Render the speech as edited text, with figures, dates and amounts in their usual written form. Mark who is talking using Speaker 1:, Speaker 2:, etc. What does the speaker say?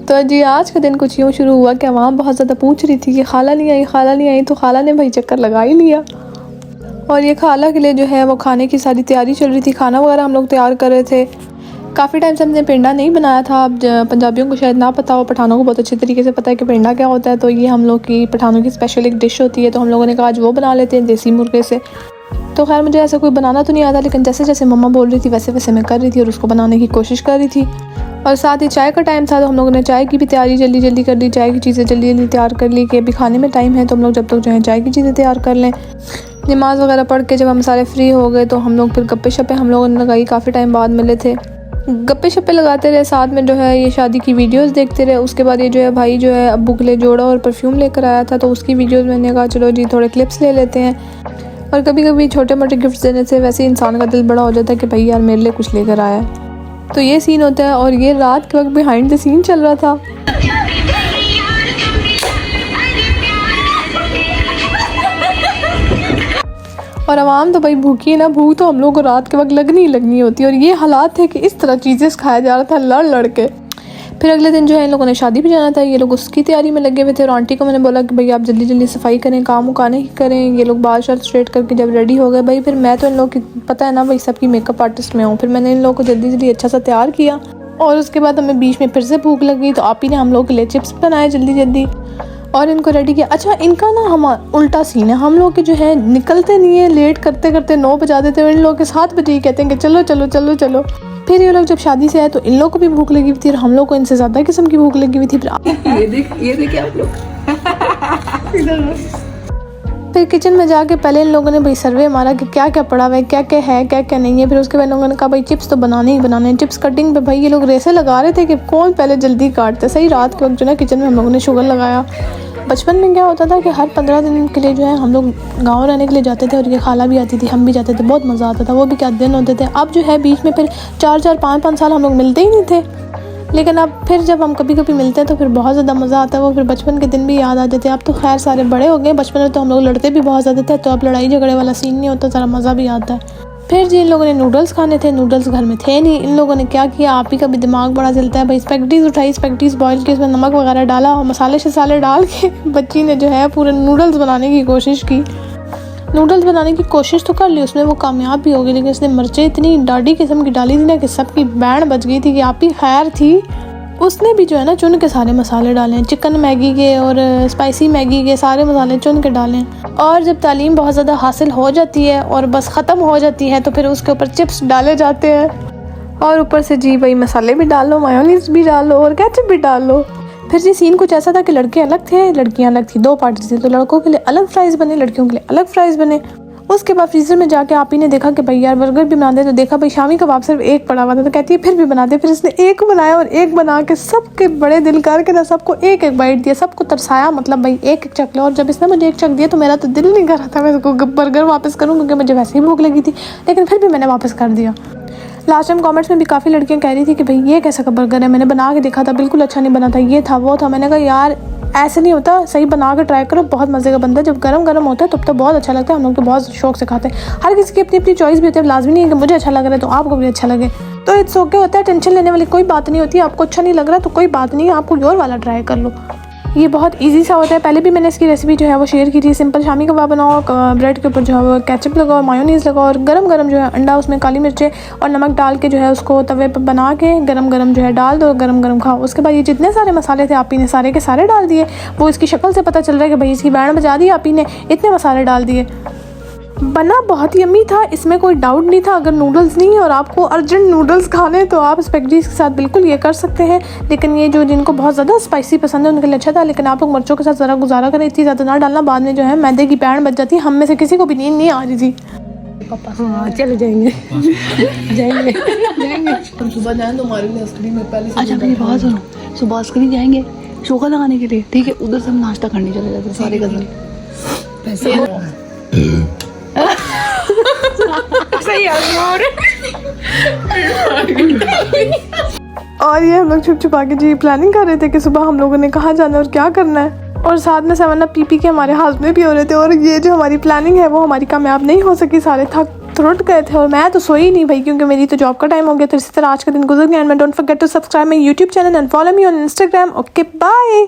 Speaker 1: तो जी आज का दिन कुछ यूँ शुरू हुआ कि वहाँ बहुत ज़्यादा पूछ रही थी कि खाला नहीं आई, खाला नहीं आई। तो खाला ने भाई चक्कर लगा ही लिया और ये खाला के लिए जो है वो खाने की सारी तैयारी चल रही थी। खाना वगैरह हम लोग तैयार कर रहे थे। काफ़ी टाइम से हमने पेंडा नहीं बनाया था। अब पंजाबियों को शायद ना पता हो, पठानों को बहुत अच्छे तरीके से पता है कि पेंडा क्या होता है। तो ये हम लोग की पठानों की स्पेशल एक डिश होती है। तो हम लोगों ने कहा आज वो बना लेते हैं देसी मुर्गे से। तो खैर मुझे ऐसा कोई बनाना तो नहीं आता, लेकिन जैसे जैसे मम्मा बोल रही थी वैसे वैसे मैं कर रही थी और उसको बनाने की कोशिश कर रही थी। और साथ ही चाय का टाइम था तो हम लोगों ने चाय की भी तैयारी जल्दी जल्दी कर ली। चाय की चीज़ें जल्दी जल्दी तैयार कर ली कि अभी खाने में टाइम है तो हम लोग जब तक जो है चाय की चीज़ें तैयार कर लें। नमाज़ वगैरह पढ़ के जब हम सारे फ्री हो गए तो हम लोग फिर गप्पे शप्पे हम लोगों ने लगाई। काफ़ी टाइम बाद मिले थे, गप्पे शप्पे लगाते रहे, साथ में जो है ये शादी की वीडियोस देखते रहे। उसके बाद ये जो है भाई जो है अब्बू के लिए जोड़ा और परफ्यूम लेकर आया था तो उसकी वीडियोस मैंने कहा चलो जी थोड़े क्लिप्स ले लेते हैं। और कभी कभी छोटे मोटे गिफ्ट्स देने से वैसे ही इंसान का दिल बड़ा हो जाता है कि भाई यार मेरे लिए कुछ लेकर आया है। तो ये सीन होता है और ये रात के वक्त बिहाइंड द सीन चल रहा था। और आवाम तो भाई भूखी है ना, भूख तो हम लोग को रात के वक्त लगनी ही लगनी होती है। और ये हालात थे कि इस तरह चीज़ें सिखाया जा रहा था लड़ लड़ के। फिर अगले दिन जो है इन लोगों ने शादी पे जाना था, ये लोग उसकी तैयारी में लगे हुए थे। और आंटी को मैंने बोला कि भाई आप जल्दी जल्दी सफाई करें, काम उकाने ही करें। ये लोग बाल शाल स्ट्रेट करके जब रेडी हो गए, भाई फिर मैं तो इन लोगों की पता है ना भाई सबकी मेकअप आर्टिस्ट में हूँ। फिर मैंने इन लोगों को जल्दी जल्दी अच्छा सा तैयार किया। और उसके बाद हमें बीच में फिर से भूख लगी तो आप ही ने हम लोग के लिए चिप्स बनाए जल्दी जल्दी और इनको रेडी किया। अच्छा इनका ना हम उल्टा सीन है, हम लोग के जो है निकलते नहीं है, लेट करते करते 9 बजा देते हैं। इन लोग के 7 बजे ही कहते हैं कि चलो चलो चलो चलो। फिर ये लोग जब शादी से आए तो इन लोग को भी भूख लगी हुई थी और हम लोग को इनसे ज़्यादा किस्म की भूख लगी हुई थी।
Speaker 2: ये देखिए आप लोग।
Speaker 1: फिर किचन में जाके पहले इन लोगों ने भाई सर्वे मारा कि क्या क्या पड़ा हुआ है, क्या क्या है, क्या क्या नहीं है। फिर उसके बाद लोगों ने कहा भाई चिप्स तो बनाने ही बनाने हैं। चिप्स कटिंग पे भाई ये लोग रेसे लगा रहे थे कि कौन पहले जल्दी काटते। सही रात के वक्त जो है किचन में हम लोगों ने शुगर लगाया। बचपन में क्या होता था कि हर 15 दिन के लिए जो है हम लोग गाँव रहने के लिए जाते थे और ये खाला भी आती थी, हम भी जाते थे, बहुत मज़ा आता था। वो भी क्या दिन होते थे। अब जो है बीच में फिर 4-4 5-5 साल हम लोग मिलते ही नहीं थे, लेकिन अब फिर जब हम कभी कभी मिलते हैं तो फिर बहुत ज़्यादा मज़ा आता है। वो फिर बचपन के दिन भी याद आ जाते हैं। अब तो खैर सारे बड़े हो गए, बचपन में तो हम लोग लड़ते भी बहुत ज़्यादा थे, तो अब लड़ाई झगड़े वाला सीन नहीं होता, सारा मज़ा भी आता है। फिर जी इन लोगों ने नूडल्स खाने थे, नूडल्स घर में थे नहीं। इन लोगों ने क्या किया, आप ही का भी दिमाग बड़ा चलता है भाई। स्पैगेटीज़ उठाई, स्पैगेटीज़ बॉयल की, उसमें नमक वगैरह डाला और मसाले शसाले डाल के बच्ची ने जो है पूरे नूडल्स बनाने की कोशिश की। नूडल्स बनाने की कोशिश तो कर ली, उसमें वो कामयाब भी हो गई, लेकिन उसने मिर्चें इतनी डाढ़ी किस्म की डाली थी ना कि सबकी बैंड बच गई थी कि आप ही खैर थी। उसने भी जो है ना चुन के सारे मसाले डालें, चिकन मैगी के और स्पाइसी मैगी के सारे मसाले चुन के डालें। और जब तालीम बहुत ज़्यादा हासिल हो जाती है और बस ख़त्म हो जाती है तो फिर उसके ऊपर चिप्स डाले जाते हैं और ऊपर से जी भाई मसाले भी डालो, मायोनीज़ भी डालो और केचप भी डालो। फिर जी सीन कुछ ऐसा था कि लड़के अलग थे, लड़कियां अलग थी, 2 पार्टी थी। तो लड़कों के लिए अलग फ्राइज़ बने, लड़कियों के लिए अलग फ्राइज़ बने। उसके बाद फ्रीज़र में जाके आप ही ने देखा कि भाई यार बर्गर भी बना दे, तो देखा भाई शामी कबाब सिर्फ एक पड़ा हुआ था, तो कहती है फिर भी बना दे। फिर इसने एक बनाया और एक बना के सबके बड़े दिल करके ना सबको एक एक बाइट दिया, सबको तरसाया, मतलब भाई एक एक चख लो। और जब इसने मुझे एक चख दिया तो मेरा तो दिल नहीं कर रहा था मैं इसको बर्गर वापस करूँ, क्योंकि मुझे वैसे ही भूख लगी थी, लेकिन फिर भी मैंने वापस कर दिया। लास्ट टाइम कमेंट्स में भी काफ़ी लड़कियां कह रही थी कि भाई ये कैसा का बर्गर है, मैंने बना के देखा था बिल्कुल अच्छा नहीं बना था, ये था वो था। मैंने कहा यार ऐसे नहीं होता, सही बना के ट्राई करो, बहुत मज़े का बनता है। जब गरम गरम होता है तब तो बहुत अच्छा लगता है, हम लोग तो बहुत शौक से खाते हैं। हर किसी की अपनी अपनी चॉइस भी होती है, लाजमी नहीं है कि मुझे अच्छा लग रहा है तो आपको भी अच्छा लगे। तो इट्स ओके होता है, टेंशन लेने वाली कोई बात नहीं होती। आपको अच्छा नहीं लग रहा तो कोई बात नहीं है, आप कोई और वाला ट्राई कर लो, ये बहुत इजी सा होता है। पहले भी मैंने इसकी रेसिपी जो है वो शेयर की थी। सिंपल शामी कबाब बनाओ, ब्रेड के ऊपर जो है वो केचप लगाओ, मायोनीज़ लगाओ और गरम गरम जो है अंडा, उसमें काली मिर्चें और नमक डाल के जो है उसको तवे पर बना के गरम गरम जो है डाल दो, गरम गरम खाओ। उसके बाद ये जितने सारे मसाले थे आप ही ने सारे के सारे डाल दिए। वो इसकी शक्ल से पता चल रहा है कि भाई इसकी बैंड बजा दी, आप ही ने इतने मसाले डाल दिए। बना बहुत यम्मी था, इसमें कोई डाउट नहीं था। अगर नूडल्स नहीं है और आपको अर्जेंट नूडल्स खाने तो आप स्पैगेटीज़ के साथ बिल्कुल ये कर सकते हैं। लेकिन ये जो जिनको बहुत ज़्यादा स्पाइसी पसंद है उनके लिए अच्छा था, लेकिन आप लोग मिर्चों के साथ ज़रा गुजारा करें, इतनी ज़्यादा ना डालना, बाद में जो है मैदे की बैंड बच जाती है। हम में से किसी को भी नींद नहीं आ रही थी।
Speaker 2: हाँ चले जाएंगे जाएंगे जाएंगे
Speaker 3: हम सुबह जाएं तो हमारे लिए आइसक्रीम में पहले से
Speaker 2: अच्छा मेरी बात सुनो, सुबह आइसक्रीम जाएंगे शोका लगाने के लिए, ठीक है, उधर से हम नाश्ता करने चले जाते सारे कजन।
Speaker 3: पैसे
Speaker 2: सही
Speaker 1: और ये हम लोग छुप छुपा के जी प्लानिंग कर रहे थे कि सुबह हम लोगों ने कहाँ जाना है और क्या करना है। और साथ में 7 अप पी के हमारे हाथ में भी हो रहे थे। और ये जो हमारी प्लानिंग है वो हमारी कामयाब नहीं हो सकी, सारे थक तो उठ गए थे और मैं तो सोई नहीं भाई, क्योंकि मेरी तो जॉब का टाइम हो गया। तो इसी तरह आज का दिन गुजर गया। And don't forget to subscribe my YouTube channel and follow me on Instagram. Okay bye.